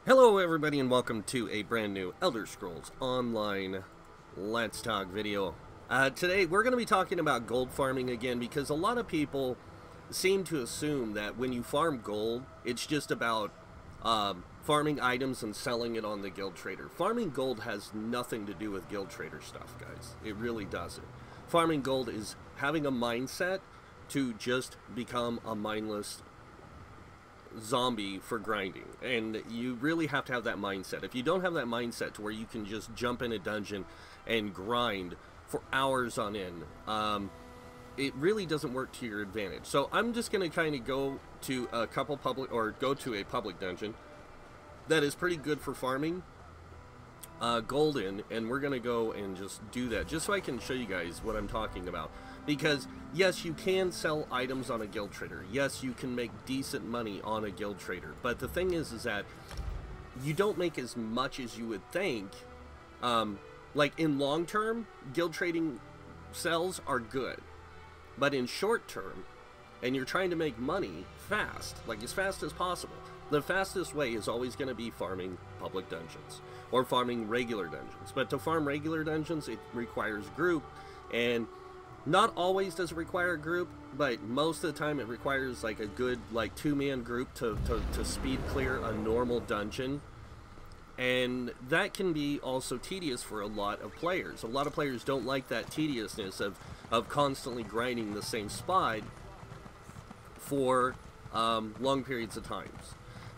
Hello everybody and welcome to a brand new Elder Scrolls Online Let's Talk video. Today we're going to be talking about gold farming again because a lot of people seem to assume that when you farm gold, it's just about farming items and selling it on the Guild Trader. Farming gold has nothing to do with Guild Trader stuff, guys. It really doesn't. Farming gold is having a mindset to just become a mindless zombie for grinding, and you really have to have that mindset. If you don't have that mindset to where you can just jump in a dungeon and grind for hours on end, it really doesn't work to your advantage. So I'm just going to kind of go to a couple public, or go to a public dungeon that is pretty good for farming gold in, and we're going to go and just do that just so I can show you guys what I'm talking about. Because yes, you can sell items on a Guild Trader. Yes, you can make decent money on a Guild Trader. But the thing is that you don't make as much as you would think. Like in long term, Guild trading sells are good. But in short term, and you're trying to make money fast, like as fast as possible, the fastest way is always going to be farming public dungeons or farming regular dungeons. But to farm regular dungeons, it requires group, and not always does it require a group, but most of the time it requires like a good like two-man group to speed clear a normal dungeon. And that can be also tedious for a lot of players. A lot of players don't like that tediousness of constantly grinding the same spot for long periods of times.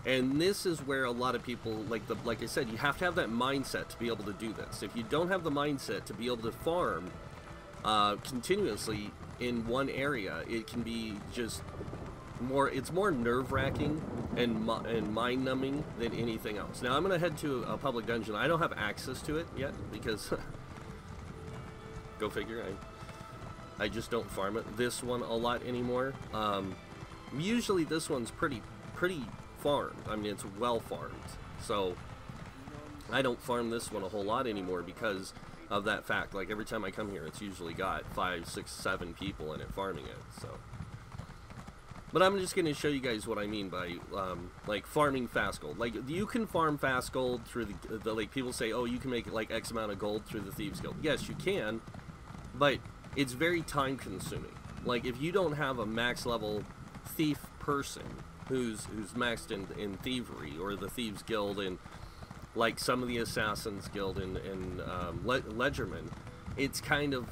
And this is where a lot of people, like I said, you have to have that mindset to be able to do this. If you don't have the mindset to be able to farm continuously in one area, it can be just more, it's more nerve-wracking and mind-numbing than anything else. Now I'm going to head to a public dungeon. I don't have access to it yet because go figure, I just don't farm it, this one a lot anymore. Usually this one's pretty farmed. I mean, it's well farmed, so I don't farm this one a whole lot anymore because of that fact. Like every time I come here, it's usually got 5, 6, 7 people in it farming it. So, but I'm just going to show you guys what I mean by like farming fast gold. Like you can farm fast gold through the like people say, oh, you can make like X amount of gold through the Thieves Guild. Yes, you can, but it's very time consuming. Like if you don't have a max level thief person who's maxed in thievery, or the Thieves Guild, and like some of the Assassins Guild and Ledgerman, it's kind of,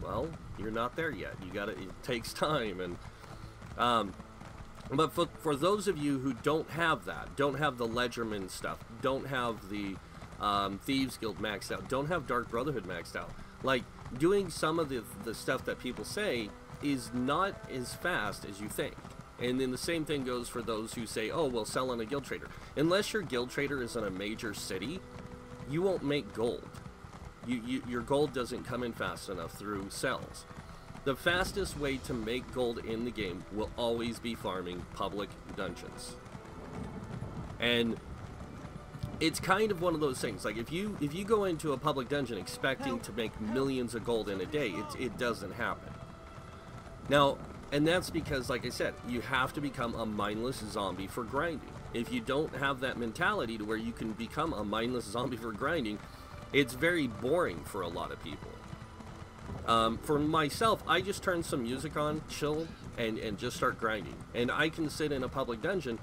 well, you're not there yet. You gotta, it takes time. And but for those of you who don't have that, don't have the Ledgerman stuff, don't have the Thieves Guild maxed out, don't have Dark Brotherhood maxed out, like doing some of the stuff that people say is not as fast as you think. And then the same thing goes for those who say, oh, well, sell on a Guild Trader. Unless your Guild Trader is in a major city, you won't make gold. Your gold doesn't come in fast enough through sells. The fastest way to make gold in the game will always be farming public dungeons. And it's kind of one of those things. Like if you go into a public dungeon expecting to make millions of gold in a day, it doesn't happen. Now, and that's because, like I said, you have to become a mindless zombie for grinding. If you don't have that mentality to where you can become a mindless zombie for grinding, it's very boring for a lot of people. For myself, I just turn some music on, chill, and just start grinding. And I can sit in a public dungeon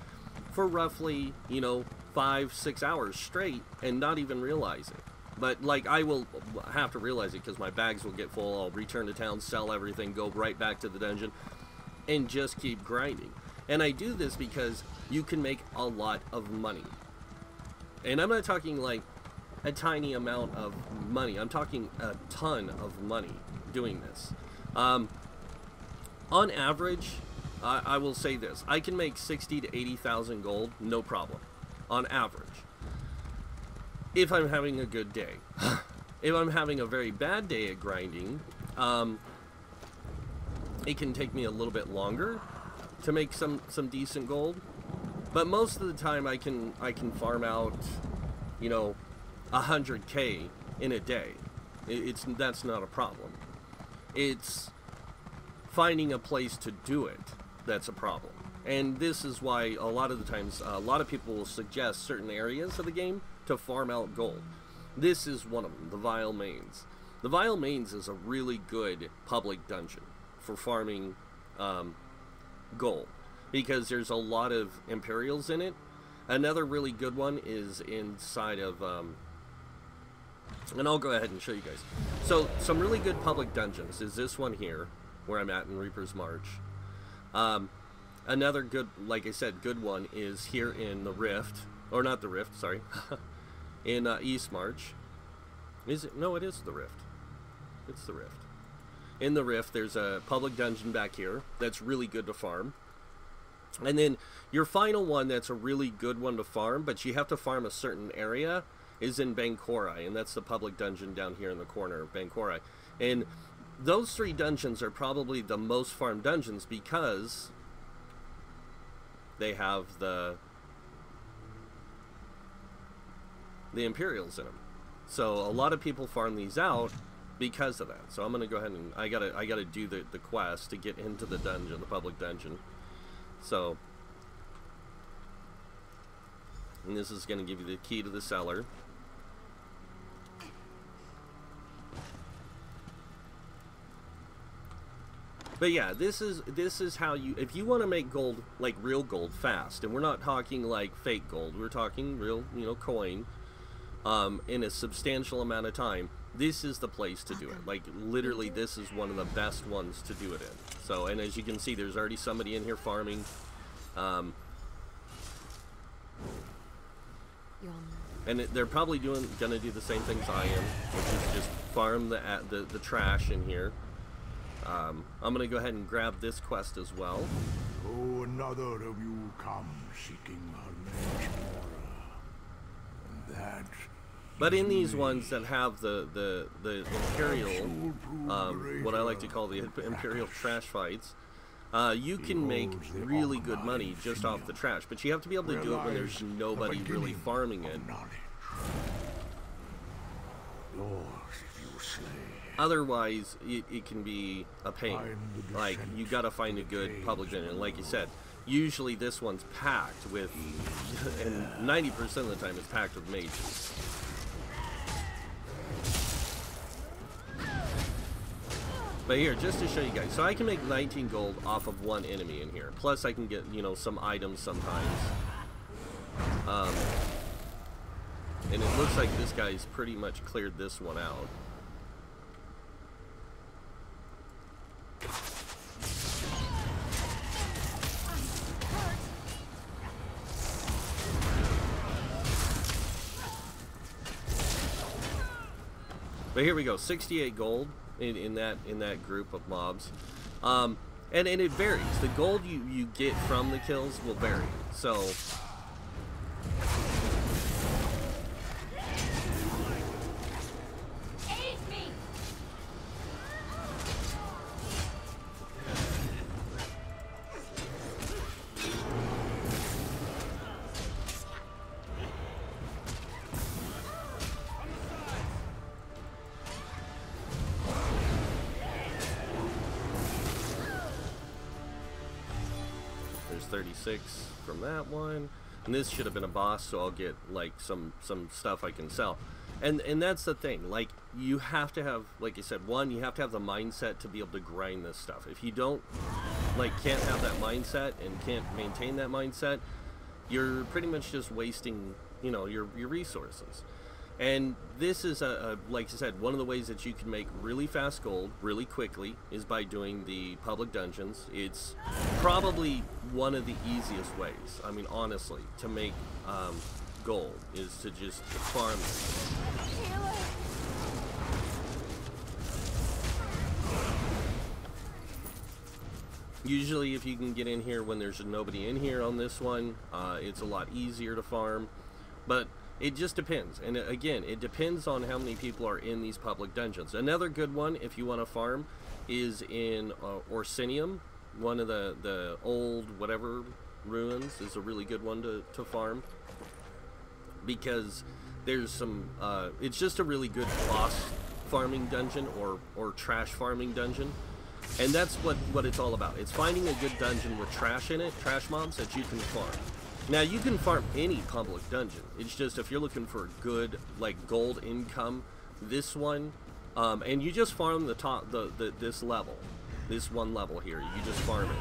for roughly, 5, 6 hours straight and not even realize it. But, like, I will have to realize it because my bags will get full. I'll return to town, sell everything, go right back to the dungeon, and just keep grinding. And I do this because you can make a lot of money. And I'm not talking, like, a tiny amount of money. I'm talking a ton of money doing this. On average, I will say this. I can make 60 to 80,000 gold, no problem. On average. If I'm having a good day. If I'm having a very bad day at grinding, it can take me a little bit longer to make some decent gold. But most of the time I can farm out, 100K in a day. That's not a problem. It's finding a place to do it that's a problem. And this is why a lot of the times, a lot of people will suggest certain areas of the game to farm out gold. This is one of them, the Vile Mains. The Vile Mains is a really good public dungeon for farming gold, because there's a lot of Imperials in it. Another really good one is inside of, and I'll go ahead and show you guys. So, some really good public dungeons is this one here, where I'm at in Reaper's March. Another good, like I said, good one is here in the Rift, or not the Rift, sorry, in East March. Is it? No, it is the Rift. It's the Rift. In the Rift, there's a public dungeon back here that's really good to farm. And then your final one that's a really good one to farm, but you have to farm a certain area, is in Bankorai, and that's the public dungeon down here in the corner of Bankorai. And those three dungeons are probably the most farmed dungeons because they have the Imperials in them. So a lot of people farm these out because of that. So I'm gonna go ahead and I gotta do the quest to get into the dungeon, the public dungeon. So, and this is gonna give you the key to the cellar. But yeah, this is how you, if you want to make gold, like real gold, fast, and we're not talking like fake gold, we're talking real, you know, coin, in a substantial amount of time, this is the place to do it. Like, literally, this is one of the best ones to do it in. So, and as you can see, there's already somebody in here farming. And they're probably gonna do the same things I am, which is just farm the trash in here. I'm gonna go ahead and grab this quest as well. Oh, another of you come seeking her name's that. But in these ones that have the Imperial, what I like to call the Imperial trash fights, you can make really good money just off the trash. But you have to be able to do it when there's nobody really farming it. Otherwise, it can be a pain. Like, you gotta find a good public dungeon. And like you said, usually this one's packed with, and 90% of the time it's packed with mages. But here, just to show you guys, so I can make 19 gold off of one enemy in here. Plus I can get, you know, some items sometimes. And it looks like this guy's pretty much cleared this one out. But here we go, 68 gold in that group of mobs, and it varies. The gold you get from the kills will vary. So there's 36 from that one, and this should have been a boss, so I'll get like some stuff I can sell. And that's the thing, like, you have to have, like I said, one, you have to have the mindset to be able to grind this stuff. If you don't, like, can't have that mindset and can't maintain that mindset, you're pretty much just wasting, you know, your resources. And this is like I said, one of the ways that you can make really fast gold really quickly is by doing the public dungeons. It's probably one of the easiest ways, I mean, honestly, to make gold, is to just farm it. Usually if you can get in here when there's nobody in here on this one, it's a lot easier to farm. But it just depends, and again, it depends on how many people are in these public dungeons. Another good one, if you want to farm, is in Orsinium. One of the old whatever ruins is a really good one to farm, because there's some, it's just a really good boss farming dungeon or trash farming dungeon. And that's what it's all about. It's finding a good dungeon with trash in it, trash mobs that you can farm. Now, you can farm any public dungeon. It's just if you're looking for good, like, gold income, this one, and you just farm the top, this level. This one level here. You just farm it.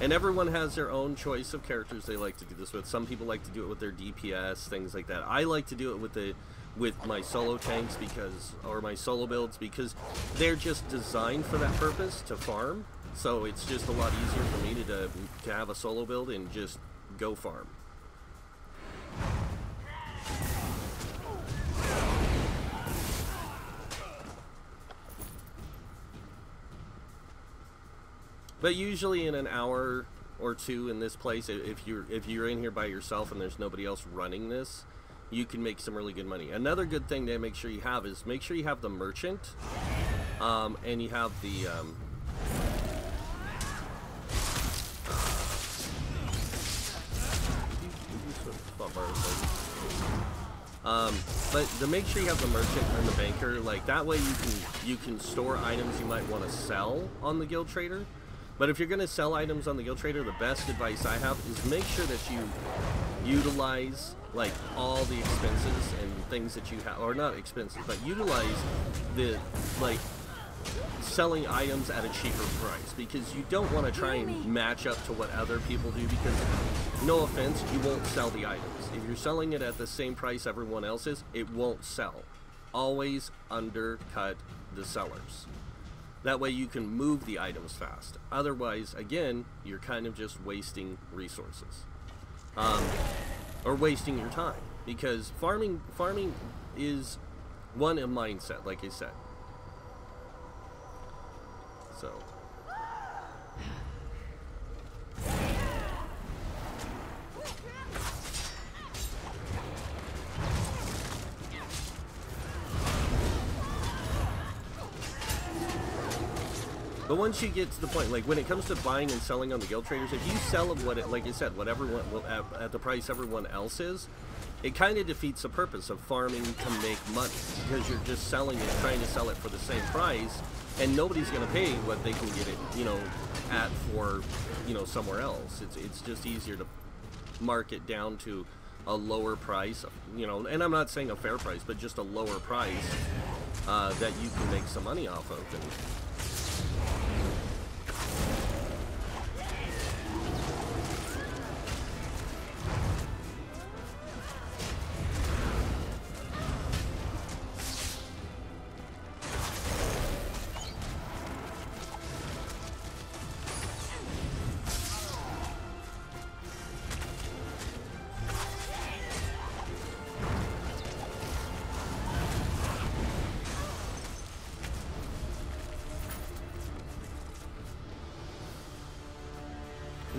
And everyone has their own choice of characters they like to do this with. Some people like to do it with their DPS, things like that. I like to do it with my solo tanks or my solo builds, because they're just designed for that purpose, to farm. So it's just a lot easier for me to have a solo build and just go farm. But usually in an hour or two in this place, if you're in here by yourself and there's nobody else running this, you can make some really good money. Another good thing to make sure you have is make sure you have the merchant, and you have the but to make sure you have the merchant and the banker, like that way you can store items you might want to sell on the guild trader. But if you're going to sell items on the guild trader, the best advice I have is make sure that you utilize like all the expenses and things that you have, or not expenses, but utilize the like selling items at a cheaper price, because you don't want to try and match up to what other people do, because no offense, you won't sell the items. If you're selling it at the same price everyone else is, it won't sell. Always undercut the sellers. That way you can move the items fast. Otherwise, again, you're kind of just wasting resources. Or wasting your time. Because farming is, one, a mindset, like I said. So. But once you get to the point, like when it comes to buying and selling on the guild traders, if you sell them like I said, at the price everyone else is, it kind of defeats the purpose of farming to make money, because you're just selling it, trying to sell it for the same price, and nobody's going to pay what they can get it, at for, somewhere else. It's just easier to mark it down to a lower price, and I'm not saying a fair price, but just a lower price that you can make some money off of. And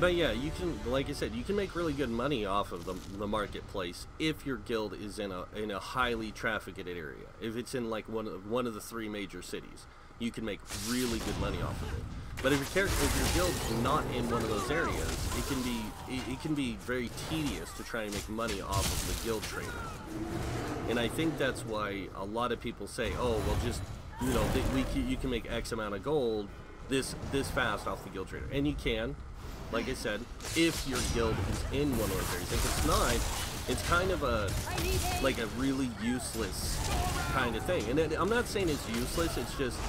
But yeah, you can, like I said, you can make really good money off of the marketplace if your guild is in a highly trafficked area. If it's in like one of the 3 major cities, you can make really good money off of it. But if your guild's not in one of those areas, it can be very tedious to try and make money off of the guild trader. And I think that's why a lot of people say, oh, well, just you can make X amount of gold this fast off the guild trader, and you can. Like I said, if your guild is in one of those areas. If it's not, it's kind of a really useless kind of thing. And I'm not saying it's useless, it's just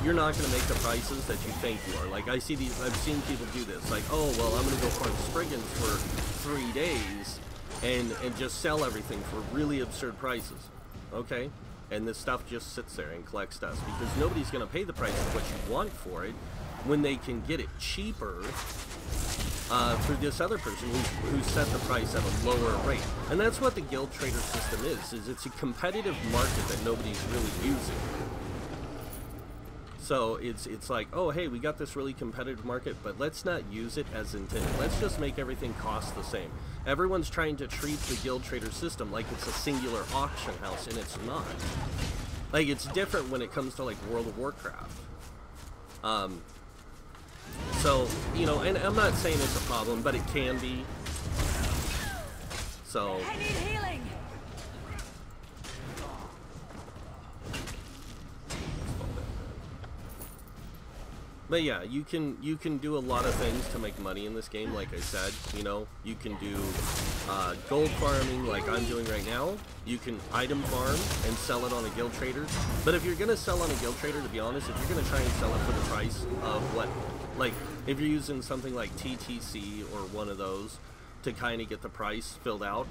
you're not going to make the prices that you think you are. Like I've seen people do this, like, oh, well, I'm going to go farm Spriggans for 3 days and just sell everything for really absurd prices. Okay? And this stuff just sits there and collects dust, because nobody's going to pay the price of what you want for it when they can get it cheaper through this other person who set the price at a lower rate. And that's what the guild trader system is it's a competitive market that nobody's really using. So it's like, oh, hey, we got this really competitive market, but let's not use it as intended. Let's just make everything cost the same. Everyone's trying to treat the guild trader system like it's a singular auction house, and it's not. Like, it's different when it comes to like World of Warcraft. So, and I'm not saying it's a problem, but it can be. So. I need healing. But yeah, you can do a lot of things to make money in this game. Like I said, you know, you can do gold farming like I'm doing right now. You can item farm and sell it on a guild trader. But if you're gonna sell on a guild trader, to be honest, if you're gonna try and sell it for the price of what, like if you're using something like TTC or one of those to kind of get the price filled out,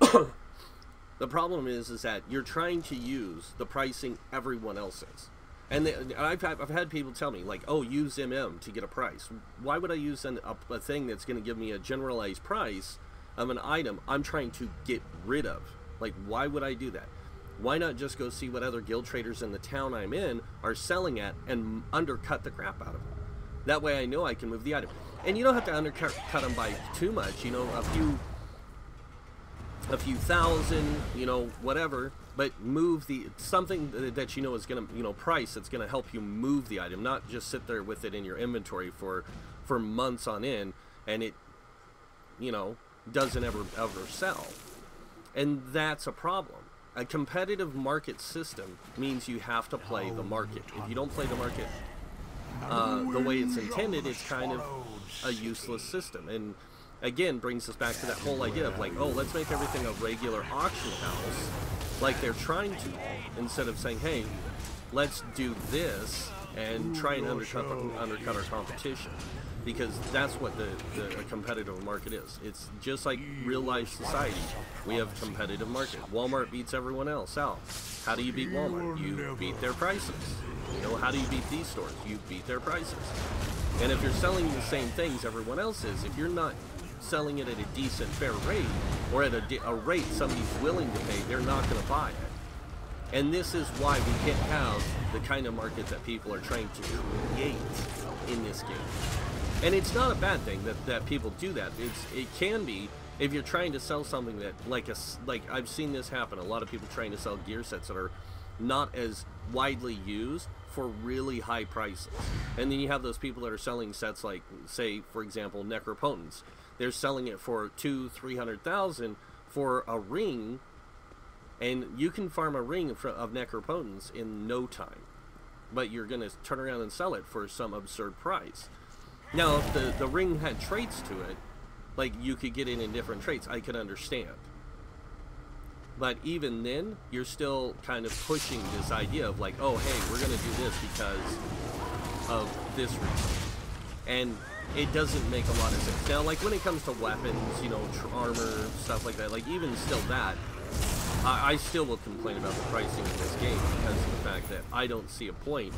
the problem is that you're trying to use the pricing everyone else is. And I've had people tell me, like, oh, use MM to get a price. Why would I use a thing that's going to give me a generalized price of an item I'm trying to get rid of? Like, why would I do that? Why not just go see what other guild traders in the town I'm in are selling at and undercut the crap out of them? That way I know I can move the item. And you don't have to undercut them by too much, you know, a few thousand, you know, whatever, but move something that you know is going to, you know, price that's going to help you move the item, not just sit there with it in your inventory for months on end and it, you know, doesn't ever sell. And that's a problem. A competitive market system means you have to play the market. If you don't play the market the way it's intended, it's kind of a useless system. And again, brings us back to that whole idea of like, oh, let's make everything a regular auction house, like they're trying to, instead of saying, hey, let's do this and try and undercut our competition, because that's what the competitive market is. It's just like real life society. We have competitive market. Walmart beats everyone else out. How do you beat Walmart? You beat their prices. You know, how do you beat these stores? You beat their prices. And if you're selling the same things everyone else is, if you're not selling it at a decent, fair rate, or at a rate somebody's willing to pay, they're not going to buy it. And this is why we can't have the kind of market that people are trying to create in this game. And it's not a bad thing that people do that. It can be if you're trying to sell something that, like I've seen this happen. A lot of people trying to sell gear sets that are not as widely used for really high prices. And then you have those people that are selling sets like, say, for example, Necropotence. They're selling it for $200,000-300,000 for a ring, and you can farm a ring of Necropotence in no time. But you're going to turn around and sell it for some absurd price. Now, if the ring had traits to it, like you could get it in different traits, I could understand. But even then, you're still kind of pushing this idea of like, oh, hey, we're going to do this because of this reason. And it doesn't make a lot of sense. Now, like when it comes to weapons, you know, armor, stuff like that, like even still that, I still will complain about the pricing in this game because of the fact that I don't see a point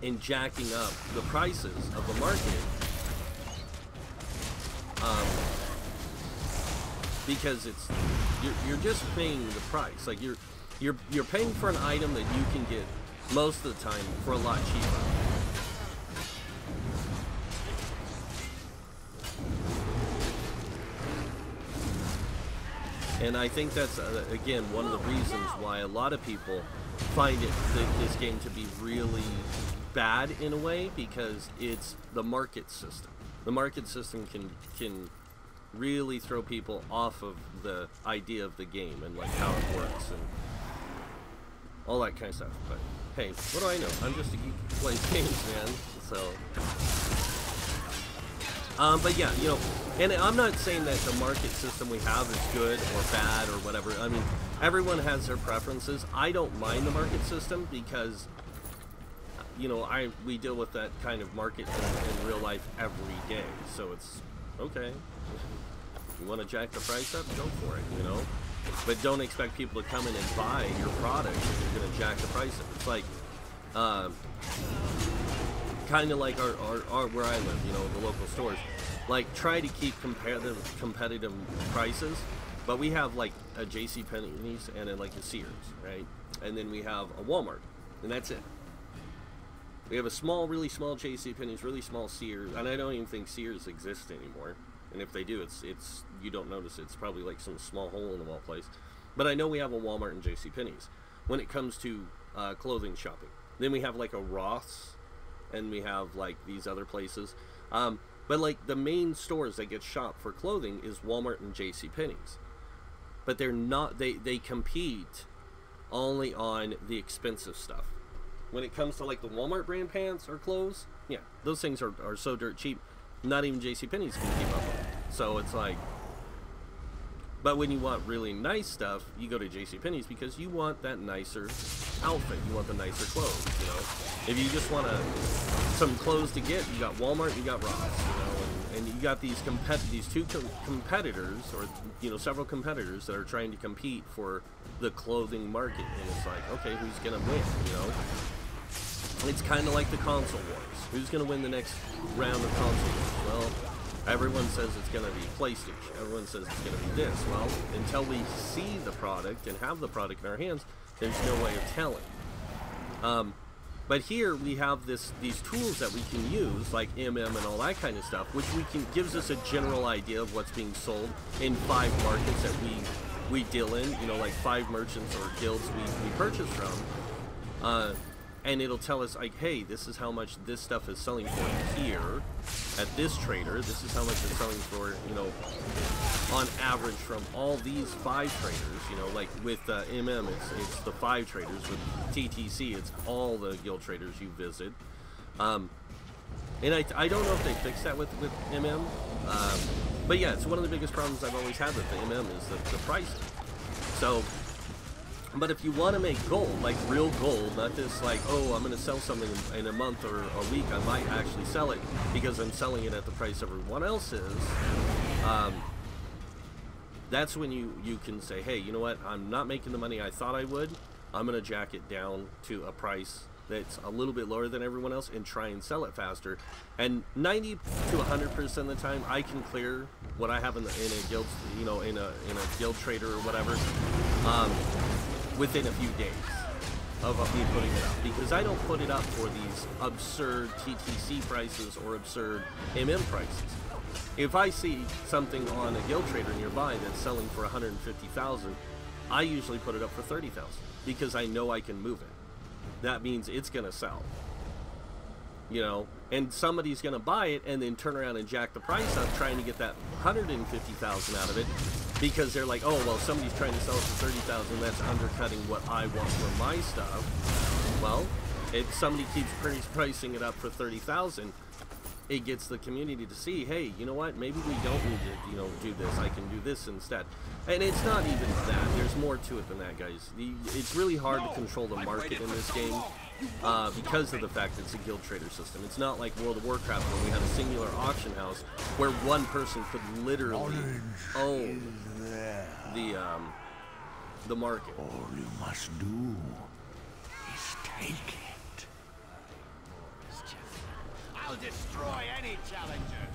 in jacking up the prices of the market. Because you're just paying the price. Like you're paying for an item that you can get most of the time for a lot cheaper. And I think that's again one of the reasons why a lot of people find this game to be really bad in a way, because it's the market system. The market system can really throw people off of the idea of the game and like how it works and all that kind of stuff. But hey, what do I know? I'm just a geek who plays games, man. So but yeah, you know, and I'm not saying that the market system we have is good or bad or whatever. I mean, everyone has their preferences. I don't mind the market system because, you know, we deal with that kind of market in real life every day. So it's okay. You want to jack the price up? Go for it, you know. But don't expect people to come in and buy your product if you're going to jack the price up. It's like, kind of like our where I live, you know, the local stores. Like, try to keep competitive prices, but we have like a JCPenney's and then like a Sears, right? And then we have a Walmart, and that's it. We have a really small JCPenney's, really small Sears, and I don't even think Sears exists anymore. And if they do, it's you don't notice it. It's probably like some small hole in the wall place. But I know we have a Walmart and JCPenney's when it comes to clothing shopping. Then we have like a Ross, and we have like these other places. But like the main stores that get shopped for clothing is Walmart and JCPenney's. But they're not, they compete only on the expensive stuff. when it comes to like the Walmart brand pants or clothes, yeah, those things are so dirt cheap. Not even JCPenney's can keep up with it. So it's like, but when you want really nice stuff, you go to JCPenney's because you want that nicer outfit. You want the nicer clothes, you know. If you just want some clothes to get, you got Walmart, you got Ross, you know, and you got these two competitors, or, you know, several competitors that are trying to compete for the clothing market. And it's like, okay, who's going to win, you know? It's kind of like the console wars. Who's going to win the next round of console wars? Well, everyone says it's going to be PlayStation. Everyone says it's going to be this. Well, until we see the product and have the product in our hands, there's no way of telling. But here we have these tools that we can use, like MM and all that kind of stuff, which gives us a general idea of what's being sold in 5 markets that we deal in. You know, like 5 merchants or guilds we purchase from. And it'll tell us, like, hey, this is how much this stuff is selling for here at this trader. This is how much it's selling for, you know, on average from all these 5 traders. You know, like with MM, it's the 5 traders. With TTC, it's all the guild traders you visit. And I don't know if they fixed that with MM. But yeah, it's one of the biggest problems I've always had with the MM is the pricing. So, but if you want to make gold, like real gold, not just like, oh, I'm going to sell something in a month or a week, I might actually sell it because I'm selling it at the price everyone else is, that's when you can say, hey, you know what, I'm not making the money I thought I would, I'm going to jack it down to a price that's a little bit lower than everyone else and try and sell it faster. And 90 to 100% of the time, I can clear what I have in a guild, you know, in a guild trader or whatever, within a few days of me putting it up, because I don't put it up for these absurd TTC prices or absurd MM prices. If I see something on a guild trader nearby that's selling for 150,000, I usually put it up for 30,000 because I know I can move it. That means it's gonna sell, you know, and somebody's gonna buy it and then turn around and jack the price up trying to get that 150,000 out of it, because they're like, oh, well, somebody's trying to sell it for 30,000, that's undercutting what I want for my stuff. Well, if somebody keeps pricing it up for 30,000, it gets the community to see, hey, you know what, maybe we don't need to, you know, do this, I can do this instead. And it's not even that, there's more to it than that, guys. It's really hard to control the market in this game, because of the fact that it's a guild trader system. It's not like World of Warcraft where we had a singular auction house where one person could literally own the market. All you must do is take it. I'll destroy any challenger.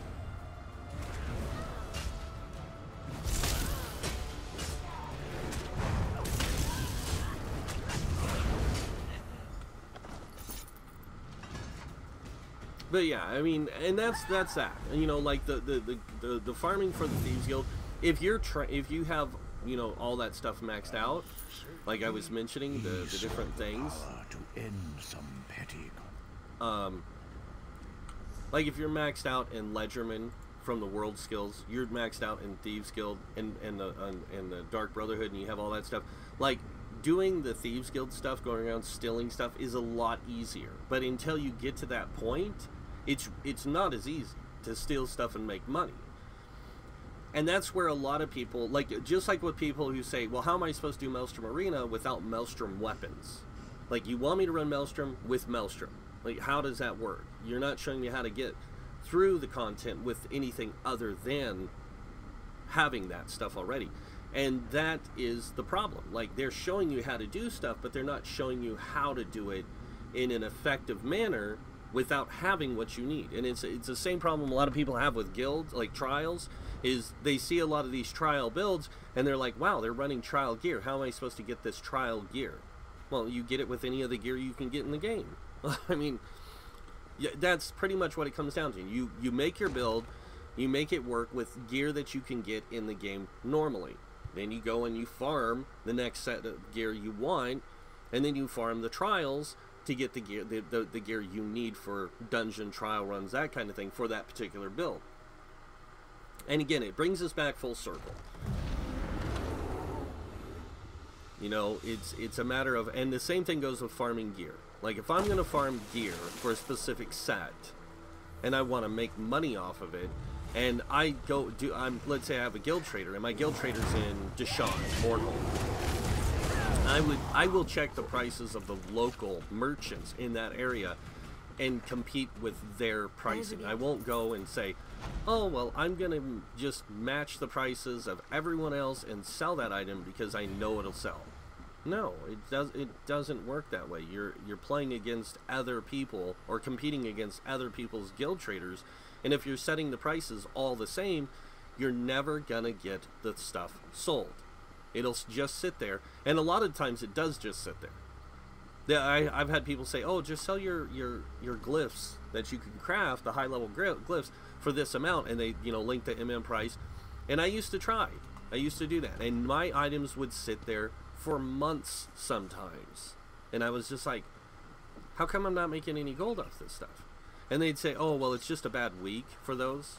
But yeah, I mean, and that's that. You know, like the farming for the Thieves Guild. If you have, you know, all that stuff maxed out, like I was mentioning, the different things. To end some petty. Like if you're maxed out in Ledgerman from the World Skills, you're maxed out in Thieves Guild and the Dark Brotherhood, and you have all that stuff. Like doing the Thieves Guild stuff, going around stealing stuff, is a lot easier. But until you get to that point, it's not as easy to steal stuff and make money. And that's where a lot of people, like, just like with people who say, well, how am I supposed to do Maelstrom Arena without Maelstrom weapons? Like, you want me to run Maelstrom with Maelstrom. Like, how does that work? You're not showing me how to get through the content with anything other than having that stuff already. And that is the problem. Like, they're showing you how to do stuff, but they're not showing you how to do it in an effective manner without having what you need. And it's the same problem a lot of people have with guilds, like trials, is they see a lot of these trial builds, and they're like, wow, they're running trial gear. How am I supposed to get this trial gear? Well, you get it with any of the gear you can get in the game. I mean, yeah, that's pretty much what it comes down to. You make your build, you make it work with gear that you can get in the game normally. Then you go and you farm the next set of gear you want, and then you farm the trials to get the gear, the gear you need for dungeon trial runs, that kind of thing, for that particular build. And again, it brings us back full circle. You know, it's a matter of, and the same thing goes with farming gear. Like, if I'm going to farm gear for a specific set, and I want to make money off of it, and I go do, let's say I have a guild trader, and my guild trader's in Deshawn, Bornholm. I will check the prices of the local merchants in that area and compete with their pricing. I won't go and say, oh, well, I'm going to just match the prices of everyone else and sell that item because I know it'll sell. No, it doesn't work that way. You're playing against other people or competing against other people's guild traders, and if you're setting the prices all the same, you're never gonna get the stuff sold. It'll just sit there, and a lot of times it does just sit there. Yeah, I've had people say, oh, just sell your glyphs that you can craft, the high level glyphs, for this amount, and they link the MM price. And I used to try. I used to do that, and my items would sit there for months sometimes, and I was just like, how come I'm not making any gold off this stuff? And they'd say, oh, well, it's just a bad week for those.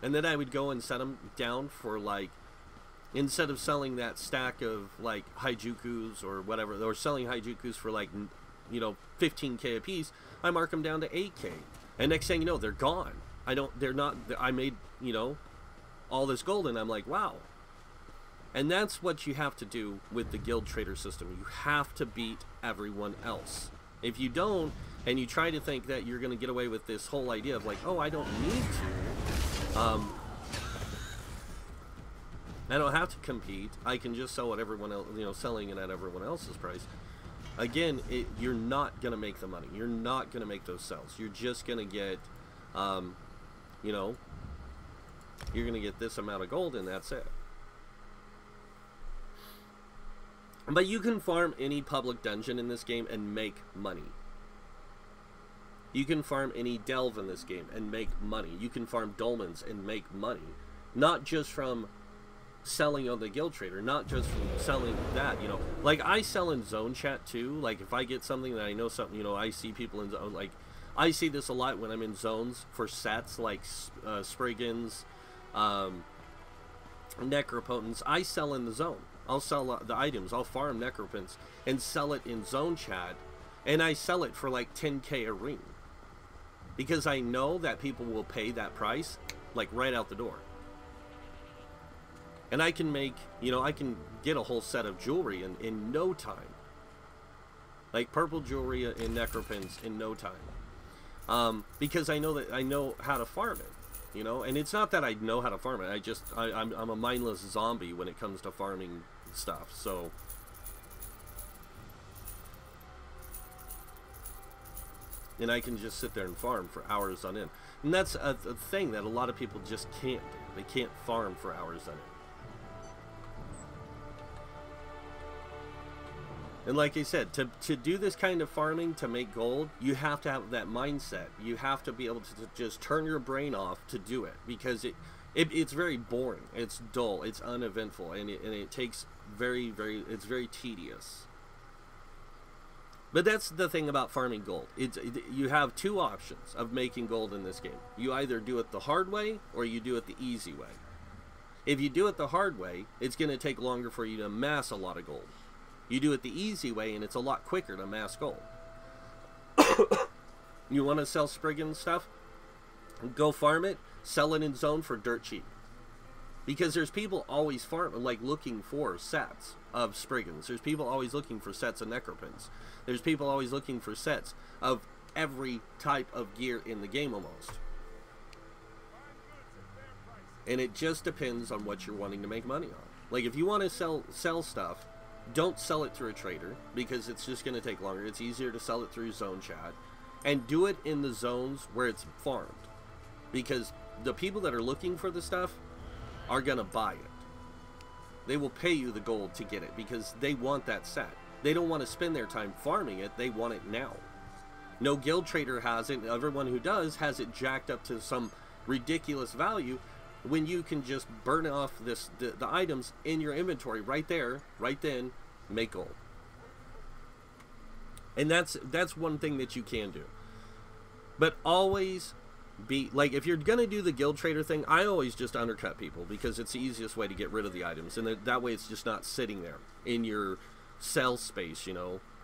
And then I would go and set them down for, like, instead of selling that stack of like Haijukus or whatever, or selling Haijukus for like 15k a piece, I mark them down to 8k, and next thing you know, they're gone. I made all this gold, and I'm like, wow. And that's what you have to do with the guild trader system. You have to beat everyone else. If you don't, and you try to think that you're going to get away with this whole idea of like, oh, I don't need to, I don't have to compete, I can just sell what everyone else, selling it at everyone else's price. Again, you're not going to make the money. You're not going to make those sales. You're just going to get, you're going to get this amount of gold, and that's it. But you can farm any public dungeon in this game and make money. You can farm any delve in this game and make money. You can farm dolmens and make money. Not just from selling on the guild trader, not just from selling that, Like, I sell in zone chat too. Like, if I get something that I know something, I see people in zone, like, I see this a lot when I'm in zones for sets like Spriggans, Necropotents. I sell in the zone. I'll sell the items. I'll farm Necropotents and sell it in zone chat, and I sell it for like 10k a ring, because I know that people will pay that price like right out the door. And I can make, I can get a whole set of jewelry in no time. Like purple jewelry in Necropotents in no time. Because I know how to farm it. And it's not that I know how to farm it. I'm a mindless zombie when it comes to farming stuff. So, and I can just sit there and farm for hours on end. And that's a thing that a lot of people just can't do. They can't farm for hours on end. And like I said, to do this kind of farming, to make gold, you have to have that mindset. You have to be able to just turn your brain off to do it, because it's very boring, it's dull, it's uneventful, and it takes it's very tedious. But that's the thing about farming gold. You have two options of making gold in this game. You either do it the hard way, or you do it the easy way. If you do it the hard way, it's going to take longer for you to amass a lot of gold. You do it the easy way, and it's a lot quicker to amass gold. You want to sell Spriggan stuff? Go farm it, sell it in zone for dirt cheap. Because there's people always looking for sets of Spriggans. There's people always looking for sets of Necropotents. There's people always looking for sets of every type of gear in the game almost. And it just depends on what you're wanting to make money on. Like, if you want to sell stuff, don't sell it through a trader, because it's just going to take longer. It's easier to sell it through zone chat. And do it in the zones where it's farmed. Because the people that are looking for the stuff are going to buy it. They will pay you the gold to get it, because they want that set. They don't want to spend their time farming it. They want it now. No guild trader has it. Everyone who does has it jacked up to some ridiculous value, when you can just burn off the items in your inventory right there, right then, make gold. And that's one thing that you can do. But always be, like, if you're gonna do the guild trader thing, I always just undercut people, because it's the easiest way to get rid of the items, and that way it's just not sitting there in your sell space,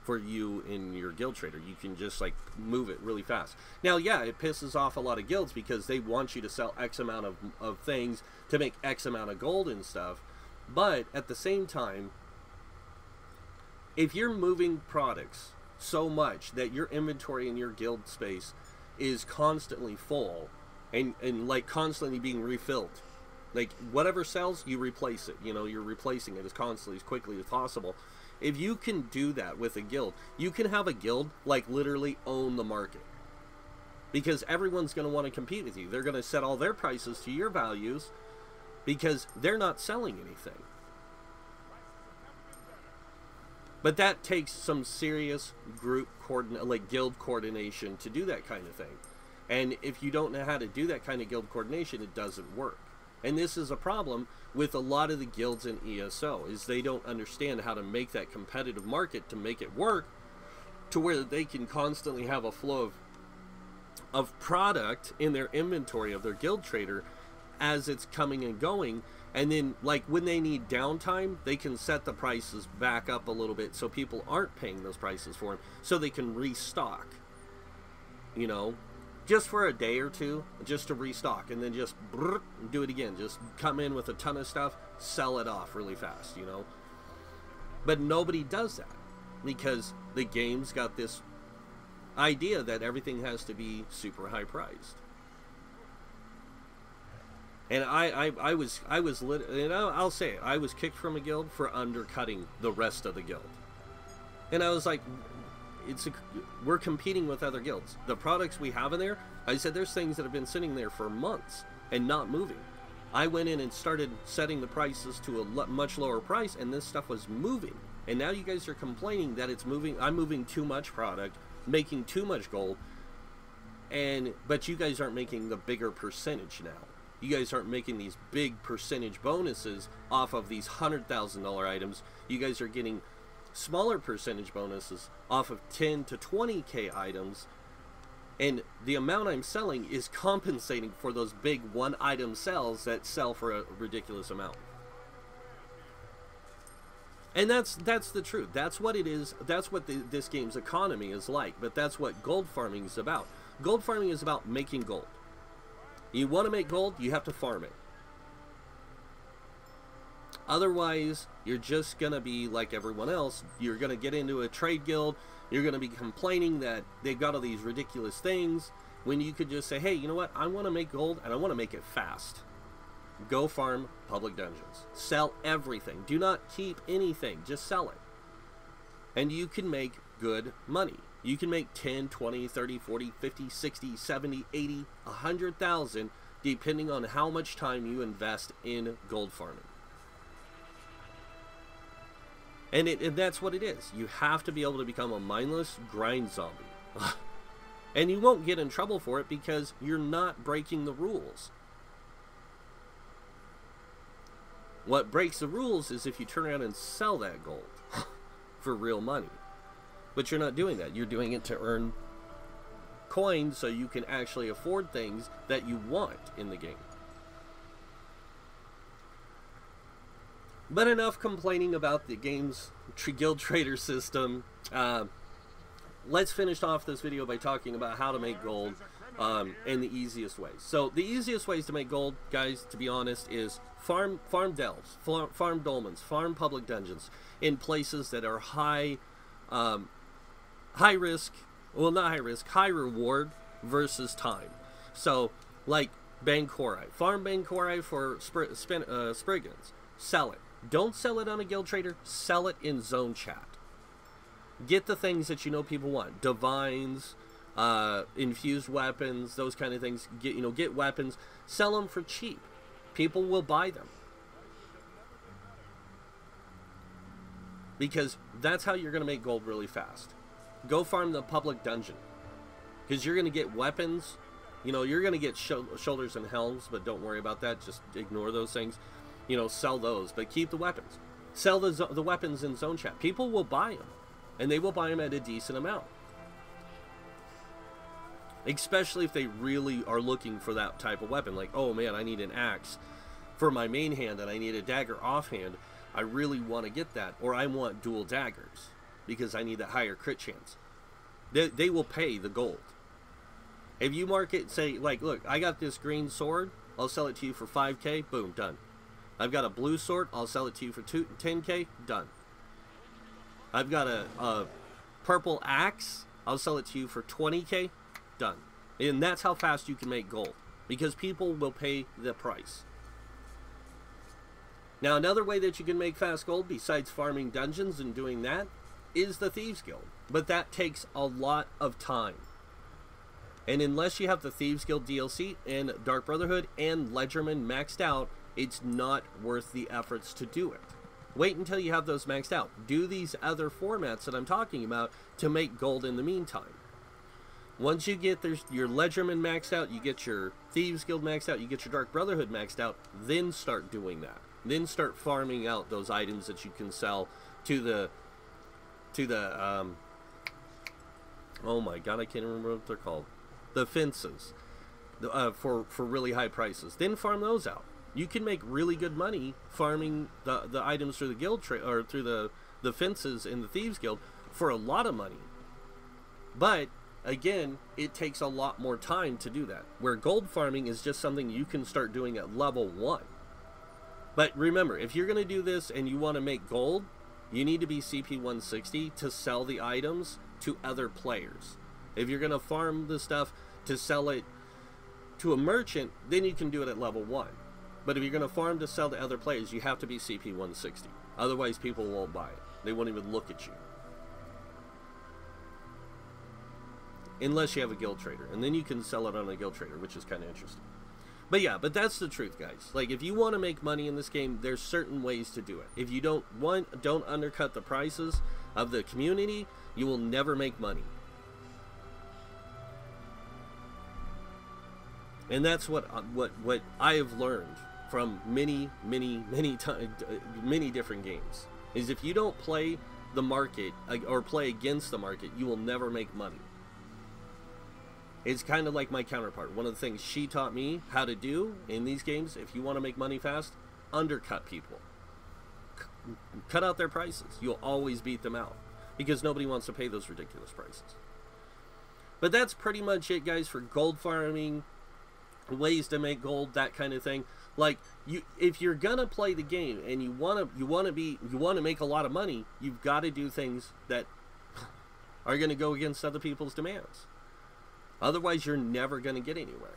for you in your guild trader. You can just like move it really fast. Now, yeah, it pisses off a lot of guilds because they want you to sell X amount of things to make X amount of gold and stuff. But at the same time, if you're moving products so much that your inventory in your guild space is constantly full and like constantly being refilled, like whatever sells, you replace it. You know, you're replacing it as constantly, as quickly as possible. If you can do that with a guild, you can have a guild like literally own the market, because everyone's going to want to compete with you. They're going to set all their prices to your values because they're not selling anything. But that takes some serious group like guild coordination to do that kind of thing. And if you don't know how to do that kind of guild coordination, it doesn't work. And this is a problem with a lot of the guilds in ESO, is they don't understand how to make that competitive market to make it work to where they can constantly have a flow of product in their inventory of their guild trader as it's coming and going. And then like when they need downtime, they can set the prices back up a little bit so people aren't paying those prices for them, so they can restock, you know, just for a day or two, just to restock, and then just do it again. Just come in with a ton of stuff, sell it off really fast, you know. But nobody does that because the game's got this idea that everything has to be super high priced. And I was you know, I'll say it, I was kicked from a guild for undercutting the rest of the guild. And I was like, we're competing with other guilds. The products we have in there, I said, there's things that have been sitting there for months and not moving. I went in and started setting the prices to a much lower price, and this stuff was moving. And now you guys are complaining that it's moving. I'm moving too much product, making too much gold, but you guys aren't making the bigger percentage now. You guys aren't making these big percentage bonuses off of these $100,000 items. You guys are getting smaller percentage bonuses off of 10 to 20k items, and the amount I'm selling is compensating for those big one item sales that sell for a ridiculous amount. And that's the truth. That's what it is. That's what this game's economy is like. But that's what gold farming is about. Gold farming is about making gold. You want to make gold, you have to farm it. Otherwise, you're just going to be like everyone else. You're going to get into a trade guild. You're going to be complaining that they've got all these ridiculous things, when you could just say, hey, you know what? I want to make gold, and I want to make it fast. Go farm public dungeons. Sell everything. Do not keep anything. Just sell it. And you can make good money. You can make 10, 20, 30, 40, 50, 60, 70, 80, 100,000, depending on how much time you invest in gold farming. And that's what it is. You have to be able to become a mindless grind zombie. And you won't get in trouble for it because you're not breaking the rules. What breaks the rules is if you turn around and sell that gold for real money. But you're not doing that. You're doing it to earn coins so you can actually afford things that you want in the game. But enough complaining about the game's guild trader system. Let's finish off this video by talking about how to make gold and the easiest ways. So the easiest ways to make gold, guys, to be honest, is farm delves, farm dolmens, farm public dungeons in places that are high risk, well, not high risk, high reward versus time. So like Bankorai, farm Bankorai for Spriggans, sell it. Don't sell it on a guild trader, sell it in zone chat. Get the things that you know people want. Divines, infused weapons, those kind of things. Get weapons, sell them for cheap. People will buy them. Because that's how you're going to make gold really fast. Go farm the public dungeon. Because you're going to get weapons. You're going to get shoulders and helms, but don't worry about that. Just ignore those things. Sell those, but keep the weapons. Sell the weapons in zone chat. People will buy them, and they will buy them at a decent amount. Especially if they really are looking for that type of weapon. Like, oh man, I need an axe for my main hand, and I need a dagger offhand. I really want to get that, or I want dual daggers. because I need that higher crit chance. They will pay the gold. If you market, say, like, look, I got this green sword, I'll sell it to you for 5k, boom, done. I've got a blue sword, I'll sell it to you for 10k, done. I've got a purple axe, I'll sell it to you for 20k, done. And that's how fast you can make gold, because people will pay the price. Now, another way that you can make fast gold, besides farming dungeons and doing that, is the Thieves Guild. But that takes a lot of time. And unless you have the Thieves Guild DLC and Dark Brotherhood and Ledgerman maxed out, it's not worth the efforts to do it. Wait until you have those maxed out. Do these other formats that I'm talking about to make gold in the meantime. Once you get your Ledgerman maxed out, you get your Thieves Guild maxed out, you get your Dark Brotherhood maxed out, then start doing that. Then start farming out those items that you can sell to the oh my god, I can't remember what they're called. The fences, for really high prices. Then farm those out. You can make really good money farming the items through the guild or through the fences in the Thieves Guild for a lot of money. But again, it takes a lot more time to do that. Where gold farming is just something you can start doing at level 1. But remember, if you're going to do this and you want to make gold, you need to be CP 160 to sell the items to other players. If you're going to farm the stuff to sell it to a merchant, then you can do it at level 1. But if you're going to farm to sell to other players, you have to be CP 160. Otherwise, people won't buy it. They won't even look at you. Unless you have a guild trader. And then you can sell it on a guild trader, which is kind of interesting. But yeah, but that's the truth, guys. Like, if you want to make money in this game, there's certain ways to do it. If you don't undercut the prices of the community, you will never make money. And that's what I have learned from many different games. Is if you don't play the market or play against the market, you will never make money. It's kind of like my counterpart. One of the things she taught me how to do in these games, if you want to make money fast, undercut people. Cut out their prices. You'll always beat them out because nobody wants to pay those ridiculous prices. But that's pretty much it, guys, for gold farming, ways to make gold, that kind of thing. Like, if you're gonna play the game and you want to make a lot of money, you've got to do things that are going to go against other people's demands. Otherwise, you're never going to get anywhere.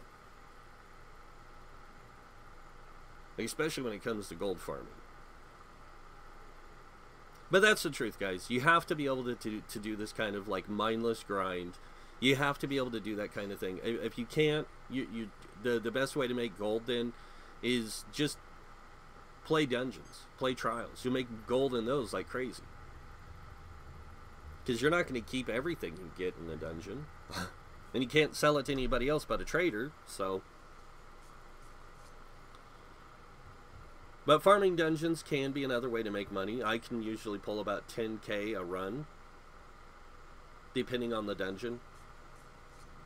Especially when it comes to gold farming. But that's the truth, guys. You have to be able to do this kind of like mindless grind. You have to be able to do that kind of thing. If you can't, the best way to make gold then is just play dungeons, play trials. You'll make gold in those like crazy. Because you're not going to keep everything you get in the dungeon. And you can't sell it to anybody else but a trader, so. But farming dungeons can be another way to make money. I can usually pull about 10k a run, depending on the dungeon.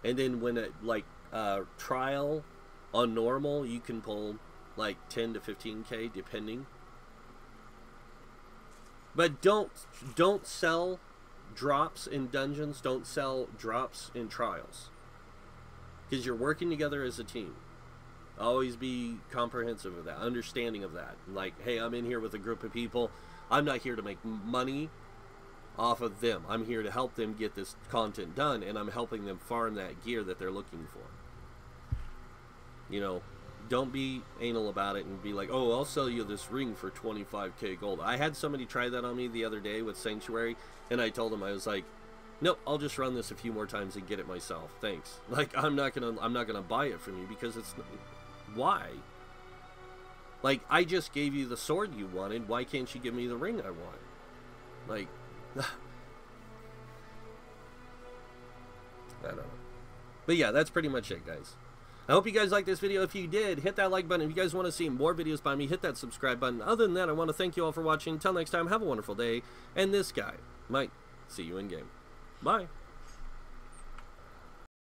And then when it, like, trial on normal, you can pull like 10 to 15k, depending. But don't sell drops in dungeons, don't sell drops in trials, because you're working together as a team. Always be comprehensive of that, understanding of that. Like, hey, I'm in here with a group of people. I'm not here to make money off of them. I'm here to help them get this content done, and I'm helping them farm that gear that they're looking for. You know, don't be anal about it and be like, oh, I'll sell you this ring for 25k gold. I had somebody try that on me the other day with Sanctuary, and I told him, I was like, nope, I'll just run this a few more times and get it myself. Thanks. Like, I'm not gonna buy it from you, because it's, why? Like, I just gave you the sword you wanted. Why can't you give me the ring I want? Like, I don't know. But yeah, that's pretty much it, guys. I hope you guys liked this video. If you did, hit that like button. If you guys want to see more videos by me, hit that subscribe button. Other than that, I want to thank you all for watching. Until next time, have a wonderful day. And this guy might see you in game. Bye.